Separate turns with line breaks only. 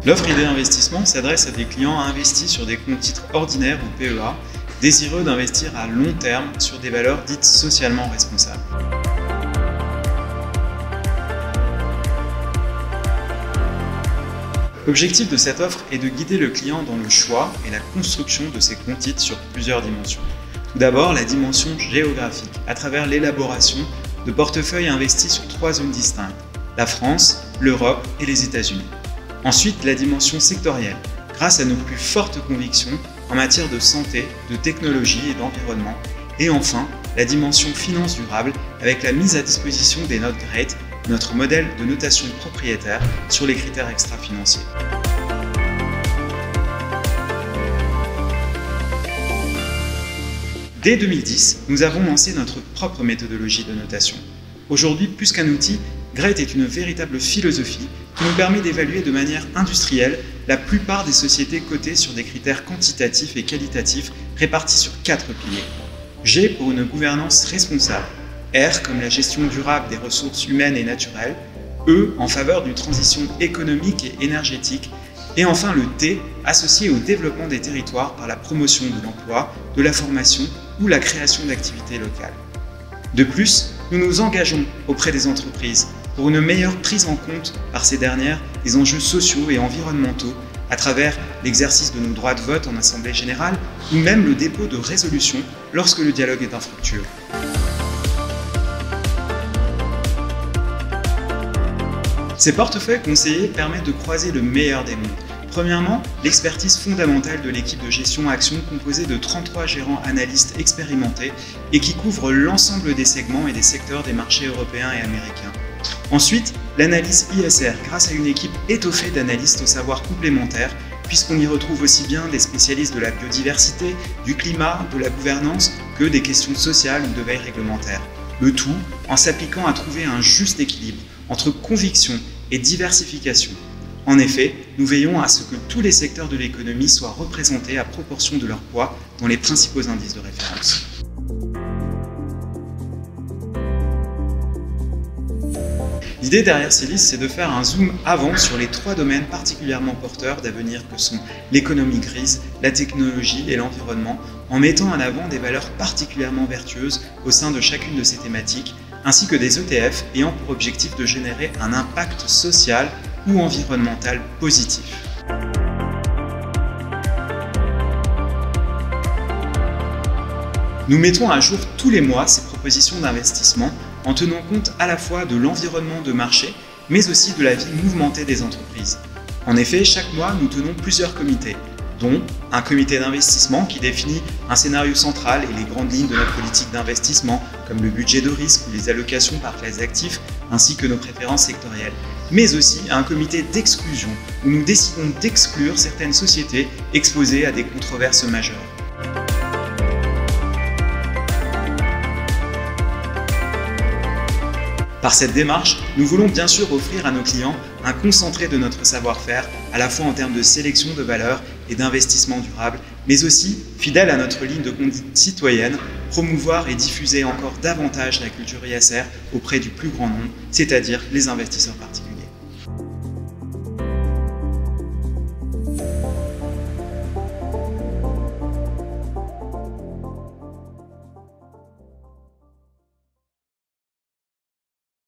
L'offre idée investissement s'adresse à des clients investis sur des comptes titres ordinaires ou PEA, désireux d'investir à long terme sur des valeurs dites socialement responsables. L'objectif de cette offre est de guider le client dans le choix et la construction de ses comptes titres sur plusieurs dimensions. Tout d'abord, la dimension géographique, à travers l'élaboration de portefeuilles investis sur 3 zones distinctes, la France, l'Europe et les États-Unis. Ensuite, la dimension sectorielle, grâce à nos plus fortes convictions en matière de santé, de technologie et d'environnement. Et enfin, la dimension finance durable, avec la mise à disposition des notes GREAT, notre modèle de notation propriétaire sur les critères extra-financiers. Dès 2010, nous avons lancé notre propre méthodologie de notation. Aujourd'hui, plus qu'un outil, GREAT est une véritable philosophie qui nous permet d'évaluer de manière industrielle la plupart des sociétés cotées sur des critères quantitatifs et qualitatifs répartis sur 4 piliers. G pour une gouvernance responsable, R comme la gestion durable des ressources humaines et naturelles, E en faveur d'une transition économique et énergétique, et enfin le T associé au développement des territoires par la promotion de l'emploi, de la formation ou la création d'activités locales. De plus, nous nous engageons auprès des entreprises pour une meilleure prise en compte par ces dernières des enjeux sociaux et environnementaux à travers l'exercice de nos droits de vote en Assemblée générale ou même le dépôt de résolutions lorsque le dialogue est infructueux. Ces portefeuilles conseillés permettent de croiser le meilleur des mondes. Premièrement, l'expertise fondamentale de l'équipe de gestion Action composée de 33 gérants analystes expérimentés et qui couvre l'ensemble des segments et des secteurs des marchés européens et américains. Ensuite, l'analyse ISR grâce à une équipe étoffée d'analystes au savoir complémentaire puisqu'on y retrouve aussi bien des spécialistes de la biodiversité, du climat, de la gouvernance que des questions sociales ou de veille réglementaire. Le tout en s'appliquant à trouver un juste équilibre entre conviction et diversification. En effet, nous veillons à ce que tous les secteurs de l'économie soient représentés à proportion de leur poids dans les principaux indices de référence. L'idée derrière ces listes, c'est de faire un zoom avant sur les 3 domaines particulièrement porteurs d'avenir que sont l'économie grise, la technologie et l'environnement, en mettant en avant des valeurs particulièrement vertueuses au sein de chacune de ces thématiques, ainsi que des ETF ayant pour objectif de générer un impact social ou environnemental positif. Nous mettons à jour tous les mois ces propositions d'investissement en tenant compte à la fois de l'environnement de marché, mais aussi de la vie mouvementée des entreprises. En effet, chaque mois, nous tenons plusieurs comités, dont un comité d'investissement qui définit un scénario central et les grandes lignes de notre politique d'investissement, comme le budget de risque ou les allocations par classe d'actifs, ainsi que nos préférences sectorielles, mais aussi un comité d'exclusion, où nous décidons d'exclure certaines sociétés exposées à des controverses majeures. Par cette démarche, nous voulons bien sûr offrir à nos clients un concentré de notre savoir-faire, à la fois en termes de sélection de valeurs et d'investissement durable, mais aussi, fidèle à notre ligne de conduite citoyenne, promouvoir et diffuser encore davantage la culture ISR auprès du plus grand nombre, c'est-à-dire les investisseurs particuliers.